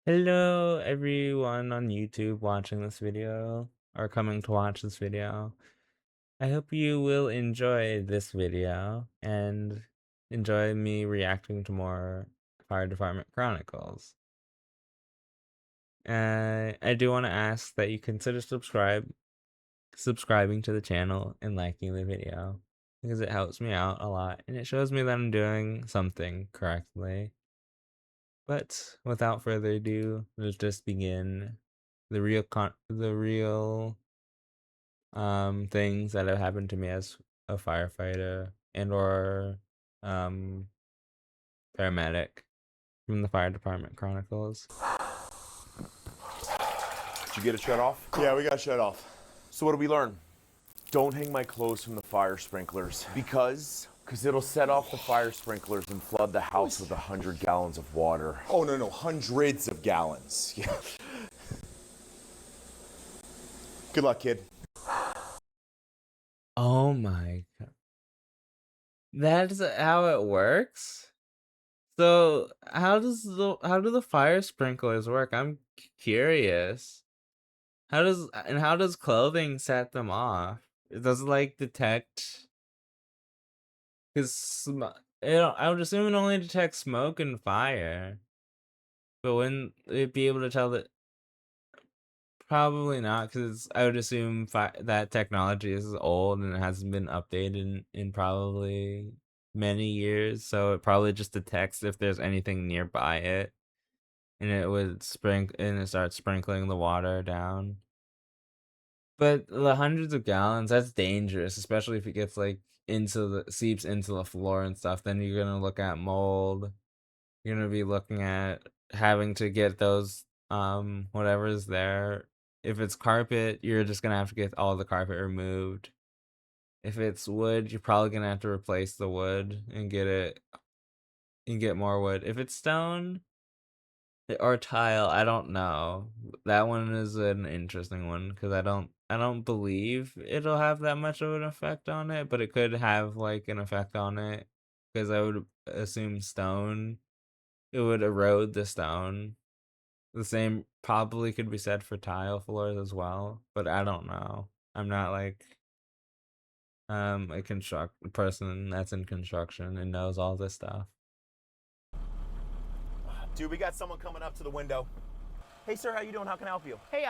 Hello, everyone on YouTube watching this video or coming to watch this video. I hope you will enjoy this video and enjoy me reacting to more Fire Department Chronicles. I do want to ask that you consider subscribing to the channel and liking the video because it helps me out a lot and it shows me that I'm doing something correctly. But without further ado, let's just begin the real things that have happened to me as a firefighter and or um paramedic from the Fire Department Chronicles. Did you get it shut off? Yeah, we got shut off. So what did we learn? Don't hang my clothes from the fire sprinklers. Because it'll set off the fire sprinklers and flood the house with 100 gallons of water. Oh, no, hundreds of gallons. Yeah. Good luck, kid. Oh my god. That's how it works? So how do the fire sprinklers work? I'm curious. How does clothing set them off? Does it like detect? Because I would assume it only detects smoke and fire. But wouldn't it be able to tell that? Probably not, because I would assume that technology is old and it hasn't been updated in probably many years. So it probably just detects if there's anything nearby it, and it would start sprinkling the water down. But the hundreds of gallons, that's dangerous, especially if it gets like seeps into the floor and stuff. Then you're gonna look at mold. You're gonna be looking at having to get those whatever's there. If it's carpet, you're just gonna have to get all the carpet removed. If it's wood, you're probably gonna have to replace the wood and get more wood. If it's stone or tile, I don't know. That one is an interesting one because I don't believe it'll have that much of an effect on it, but it could have like an effect on it because I would assume stone, it would erode the stone. The same probably could be said for tile floors as well, but I don't know. I'm not like a person that's in construction and knows all this stuff. Dude, we got someone coming up to the window. Hey, sir, how you doing? How can I help you? Hey,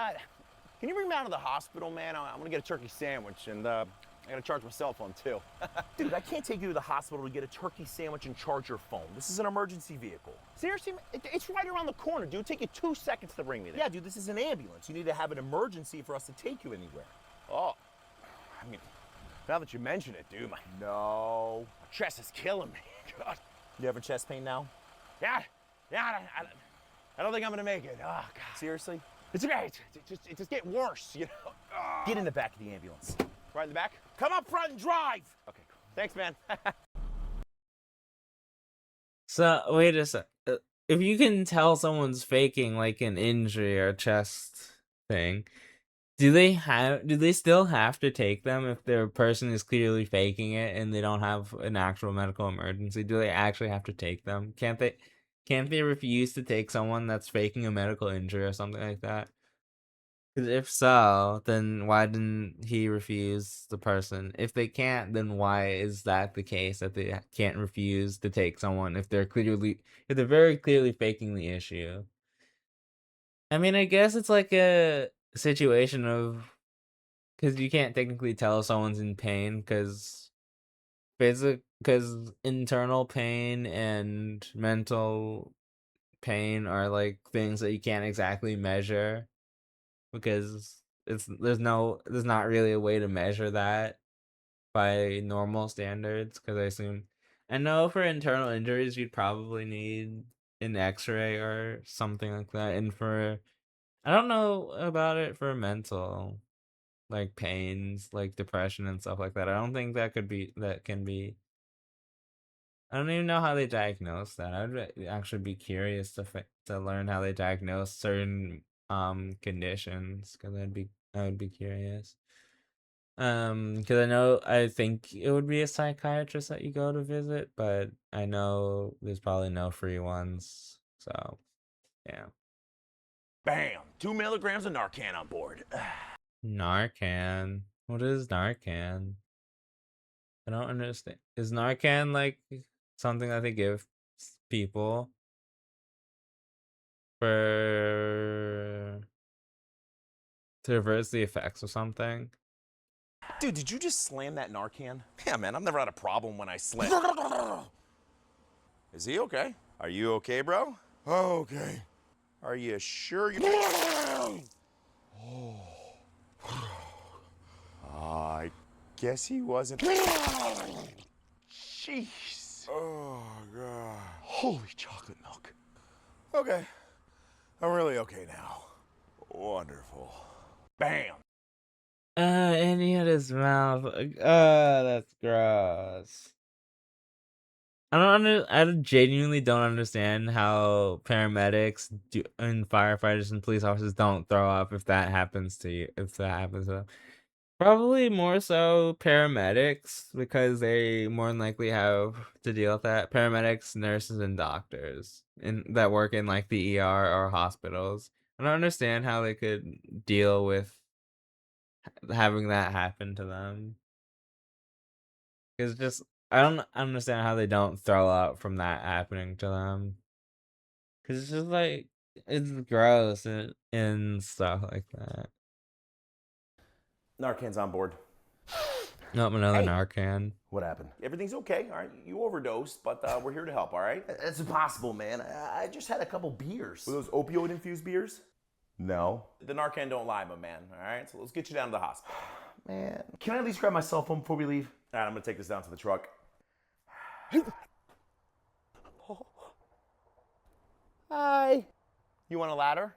can you bring me down to the hospital, man? I'm gonna get a turkey sandwich, and I gotta charge my cell phone too. Dude, I can't take you to the hospital to get a turkey sandwich and charge your phone. This is an emergency vehicle. Seriously, it's right around the corner, dude. Take you 2 seconds to bring me there. Yeah, dude, this is an ambulance. You need to have an emergency for us to take you anywhere. Oh, I mean, now that you mention it, dude, my No. chest is killing me. God. You having chest pain now? Yeah, I don't think I'm gonna make it. Oh, God. Seriously? It's okay. It's just getting worse, you know. Get in the back of the ambulance. Right in the back. Come up front and drive. Okay, cool. Thanks, man. So wait a sec. If you can tell someone's faking like an injury or chest thing, do they still have to take them if their person is clearly faking it and they don't have an actual medical emergency? Do they actually have to take them? Can't they refuse to take someone that's faking a medical injury or something like that? Because if so, then why didn't he refuse the person? If they can't, then why is that the case that they can't refuse to take someone if they're very clearly faking the issue? I mean, I guess it's like a situation of, because you can't technically tell if someone's in pain because internal pain and mental pain are like things that you can't exactly measure because there's not really a way to measure that by normal standards. Because I know for internal injuries you'd probably need an X-ray or something like that, and I don't know about it for mental, like pains, like depression and stuff like that. I don't think that can be. I don't even know how they diagnose that. I would actually be curious to learn how they diagnose certain conditions because I would be curious. Because I think it would be a psychiatrist that you go to visit, but I know there's probably no free ones. So yeah. Bam! 2 milligrams of Narcan on board. Narcan. What is Narcan? I don't understand. Is Narcan like something that they give people for to reverse the effects of something? Dude, did you just slam that Narcan? Yeah, man, I've never had a problem when I slam. Is he okay? Are you okay, bro? Okay. Are you sure you... I guess he wasn't. Jeez. Oh, God. Holy chocolate milk. Okay. I'm really okay now. Wonderful. Bam. And he had his mouth. That's gross. I genuinely don't understand how paramedics and firefighters and police officers don't throw up if that happens to you. If that happens to them. Probably more so paramedics because they more than likely have to deal with that. Paramedics, nurses, and doctors that work in like the ER or hospitals. I don't understand how they could deal with having that happen to them. It's just I don't understand how they don't throw up from that happening to them. Cause it's just like it's gross and stuff like that. Narcan's on board. Nope, another Hey. Narcan. What happened? Everything's okay, all right? You overdosed, but we're here to help, all right? It's impossible, man. I just had a couple beers. Were those opioid-infused beers? No. The Narcan don't lie, my man, all right? So let's get you down to the hospital. Man, can I at least grab my cell phone before we leave? All right, I'm gonna take this down to the truck. Hi. You want a ladder?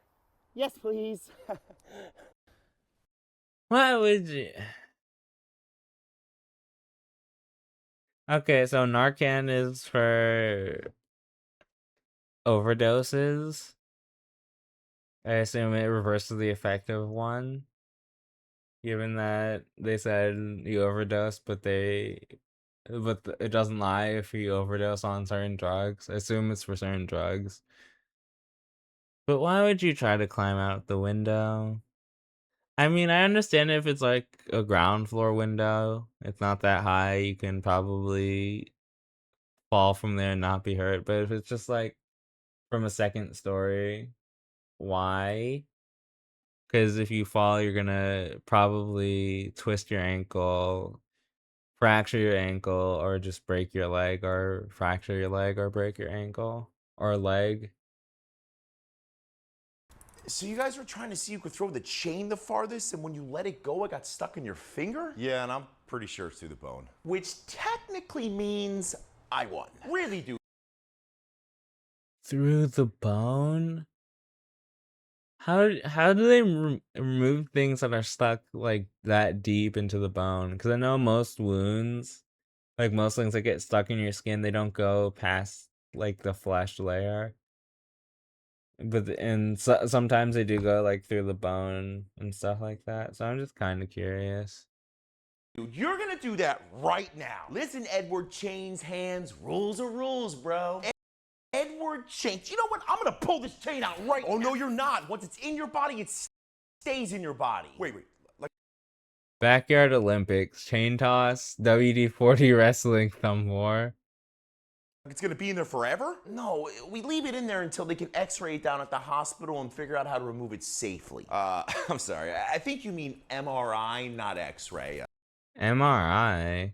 Yes, please. Why would you? Okay, so Narcan is for overdoses. I assume it reverses the effect of one. Given that they said you overdose, but it doesn't lie if you overdose on certain drugs. I assume it's for certain drugs. But why would you try to climb out the window? I mean, I understand if it's like a ground floor window. It's not that high. You can probably fall from there and not be hurt. But if it's just like from a second story, why? Because if you fall, you're gonna probably twist your ankle, fracture your ankle, or just break your leg, or fracture your leg, or break your ankle or leg. So you guys were trying to see who could throw the chain the farthest, and when you let it go, it got stuck in your finger? Yeah, and I'm pretty sure it's through the bone. Which technically means I won. Really, dude. Through the bone? How do they remove things that are stuck like that deep into the bone? Because I know most wounds, like most things that get stuck in your skin, they don't go past like the flesh layer. But sometimes they do go like through the bone and stuff like that. So I'm just kind of curious. Dude, you're gonna do that right now. Listen, Edward, chains, hands, rules are rules, bro. Edward chains. You know what? I'm gonna pull this chain out right now. Oh, no, you're not. Once it's in your body, it stays in your body. Wait. Like, Backyard Olympics, chain toss, WD-40 wrestling thumb war. it's gonna be in there forever? No, we leave it in there until they can x-ray it down at the hospital and figure out how to remove it safely. I'm sorry. I think you mean MRI, not x-ray. MRI?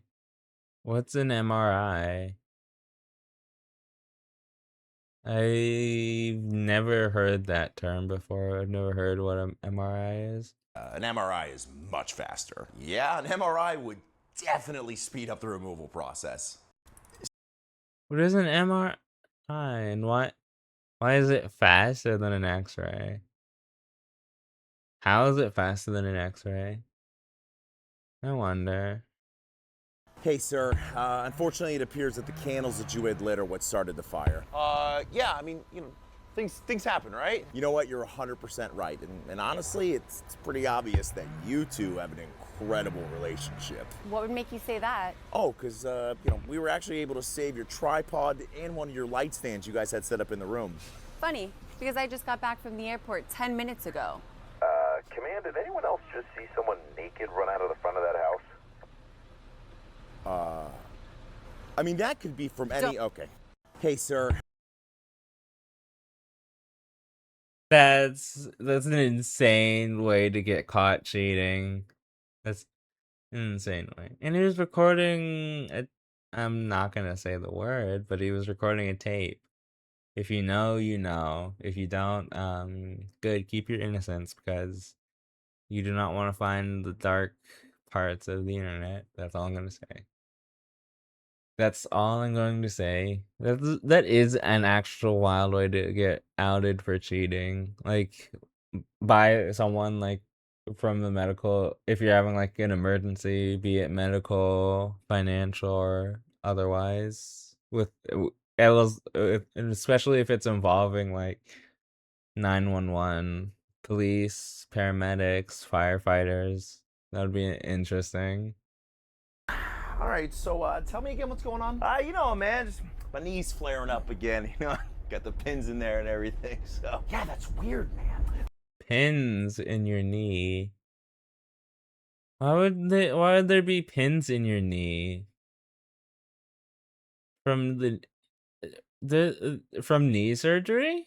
What's an MRI? I've never heard that term before. I've never heard what an MRI is. An MRI is much faster. Yeah, an MRI would definitely speed up the removal process. What is an MRI and why is it faster than an X-ray? How is it faster than an X-ray? I wonder. Hey, sir. Unfortunately, it appears that the candles that you had lit are what started the fire. Yeah, I mean, things happen, right? You know what? You're 100% right. And honestly, it's pretty obvious that you two have an incredible relationship. What would make you say that? Oh, because, we were actually able to save your tripod and one of your light stands you guys had set up in the room. Funny. Because I just got back from the airport 10 minutes ago. Command, did anyone else just see someone naked run out of the front of that house? I mean, that could be from any. Okay. Hey, sir. That's an insane way to get caught cheating. That's an insane way. And he was recording I'm not gonna say the word, but he was recording a tape. If you know, you know. If you don't, good, keep your innocence because you do not want to find the dark parts of the internet. That's all I'm gonna say. That's all I'm going to say. That is an actual wild way to get outed for cheating. Like by someone like from the medical if you're having like an emergency, be it medical, financial, or otherwise, with and especially if it's involving like 911, police, paramedics, firefighters. That would be interesting. All right, so tell me again what's going on. You know, man, just my knee's flaring up again. You know, got the pins in there and everything. So Yeah, that's weird, man. Pins in your knee. Why would there be pins in your knee? From from knee surgery?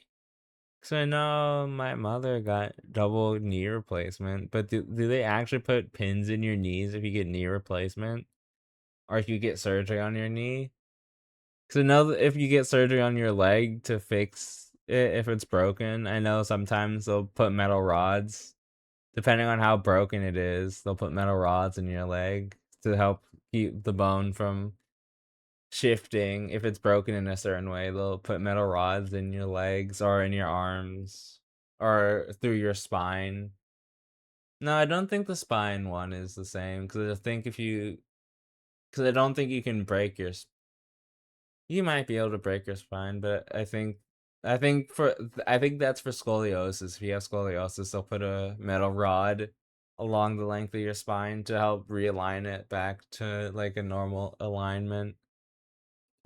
So I know my mother got double knee replacement, but do they actually put pins in your knees if you get knee replacement? Or if you get surgery on your knee? Because I know that if you get surgery on your leg to fix it if it's broken, I know sometimes they'll put metal rods. Depending on how broken it is, they'll put metal rods in your leg to help keep the bone from shifting. If it's broken in a certain way, they'll put metal rods in your legs or in your arms or through your spine. No, I don't think the spine one is the same because I don't think you can break you might be able to break your spine, but I think that's for scoliosis. If you have scoliosis, they'll put a metal rod along the length of your spine to help realign it back to like a normal alignment.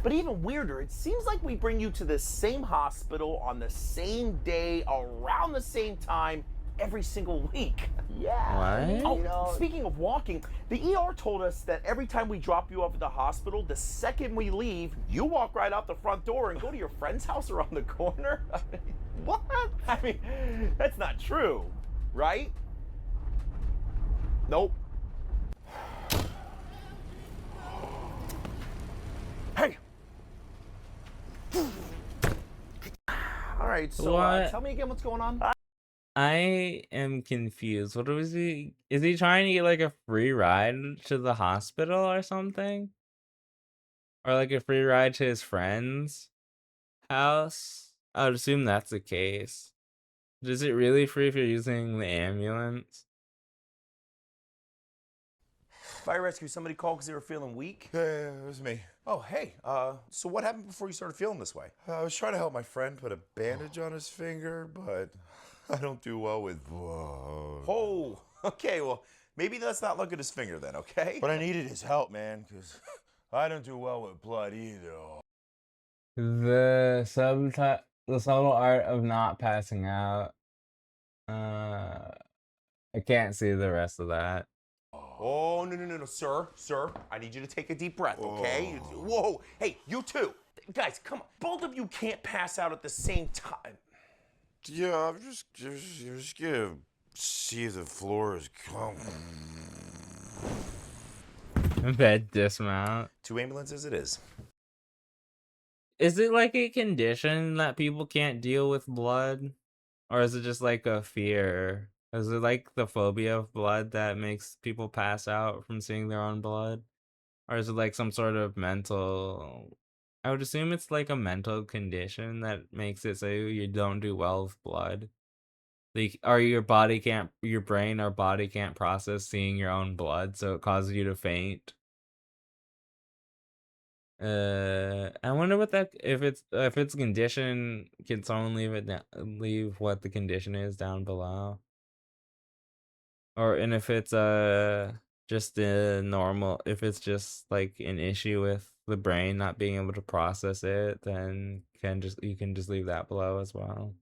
But even weirder, it seems like we bring you to the same hospital on the same day, around the same time, every single week. yeah. What? Oh, speaking of walking, the ER told us that every time we drop you off at the hospital, the second we leave, you walk right out the front door and go to your friend's house around the corner. I mean, what? I mean, that's not true, right? Nope. Hey. All right, so What? tell me again what's going on. I am confused. What was he? Is he trying to get like a free ride to the hospital or something? Or like a free ride to his friend's house? I would assume that's the case. Is it really free if you're using the ambulance? Fire rescue, somebody called because they were feeling weak. Yeah, it was me. Oh, hey, so what happened before you started feeling this way? I was trying to help my friend put a bandage on his finger, but I don't do well with blood. Oh, okay, well, maybe let's not look at his finger then, okay? But I needed his help, man, because I don't do well with blood either. The subtle art of not passing out. I can't see the rest of that. Oh, no, sir. I need you to take a deep breath, okay? Oh. Whoa, hey, you too. Guys, come on. Both of you can't pass out at the same time. Yeah, I'm just gonna see if the floor is Bed dismount. 2 ambulances it is. Is it like a condition that people can't deal with blood? Or is it just like a fear? Is it like the phobia of blood that makes people pass out from seeing their own blood? Or is it like some sort of mental... I would assume it's like a mental condition that makes it so you don't do well with blood. Like, or your brain or body can't process seeing your own blood, so it causes you to faint. I wonder what if it's a condition, can someone leave what the condition is down below? And if it's just a normal, if it's just like an issue with the brain not being able to process it, then you can just leave that below as well.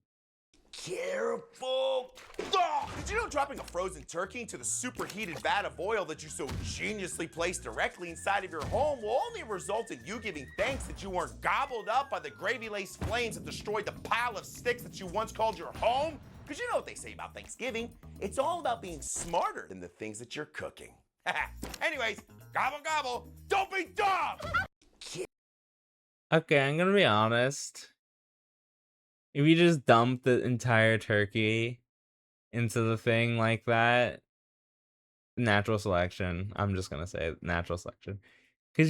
Careful. Ah! Did you know dropping a frozen turkey into the superheated vat of oil that you so geniusly placed directly inside of your home will only result in you giving thanks that you weren't gobbled up by the gravy-laced flames that destroyed the pile of sticks that you once called your home? Because you know what they say about Thanksgiving. It's all about being smarter than the things that you're cooking. Anyways, gobble gobble, don't be dumb! Okay, I'm gonna be honest. If you just dump the entire turkey into the thing like that, natural selection. I'm just gonna say natural selection. Because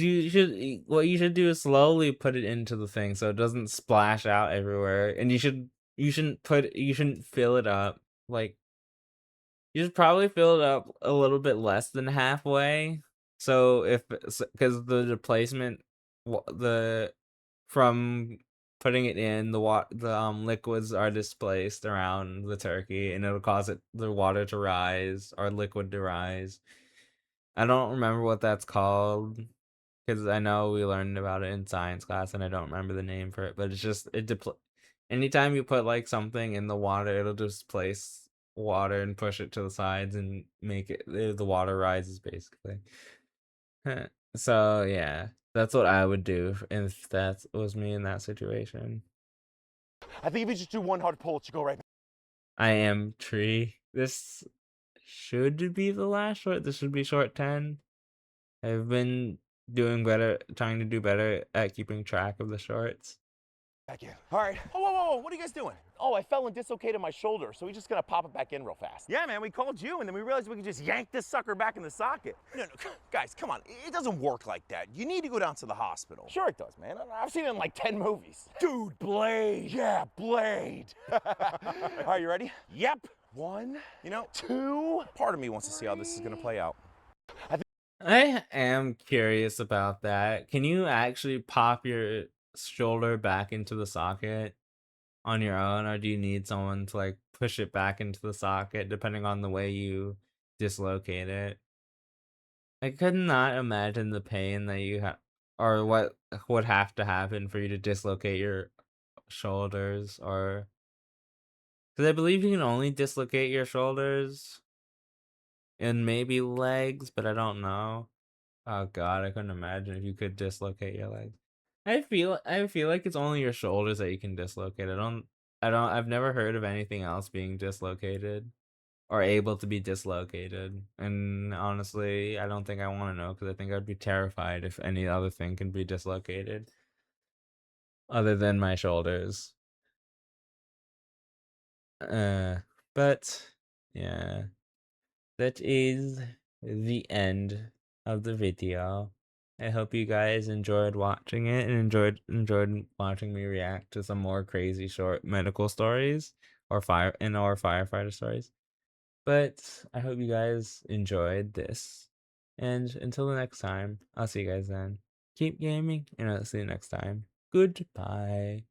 what you should do is slowly put it into the thing so it doesn't splash out everywhere. And you shouldn't fill it up. Like, you should probably fill it up a little bit less than halfway. So because the displacement, the from putting it in the liquids are displaced around the turkey, and it'll cause the water to rise or liquid to rise. I don't remember what that's called because I know we learned about it in science class, and I don't remember the name for it. But it's just anytime you put like something in the water, it'll displace water and push it to the sides and make it the water rises basically. So yeah, that's what I would do if that was me in that situation. I think if you just do one hard pull, it should go right. I am tree. This should be the last short. This should be short 10. I've been doing better, trying to do better at keeping track of the shorts. Back in. All right. Oh, whoa, whoa, whoa. What are you guys doing? Oh, I fell and dislocated my shoulder, so we're just gonna pop it back in real fast. Yeah, man, we called you, and then we realized we could just yank this sucker back in the socket. No, guys, come on. It doesn't work like that. You need to go down to the hospital. Sure it does, man. I've seen it in like 10 movies. Dude, Blade. Yeah, Blade. All right, you ready? Yep. 1, 2. Part of me wants to see how this is gonna play out. I am curious about that. Can you actually pop your shoulder back into the socket on your own, or do you need someone to like push it back into the socket depending on the way you dislocate it? I could not imagine the pain that you have, or what would have to happen for you to dislocate your shoulders, or because I believe you can only dislocate your shoulders and maybe legs, but I don't know. Oh god, I couldn't imagine if you could dislocate your legs. I feel like it's only your shoulders that you can dislocate. I've never heard of anything else being dislocated or able to be dislocated. And honestly, I don't think I want to know because I think I'd be terrified if any other thing can be dislocated other than my shoulders. But yeah, that is the end of the video. I hope you guys enjoyed watching it and enjoyed watching me react to some more crazy short medical stories or firefighter stories. But I hope you guys enjoyed this. And until the next time, I'll see you guys then. Keep gaming, and I'll see you next time. Goodbye.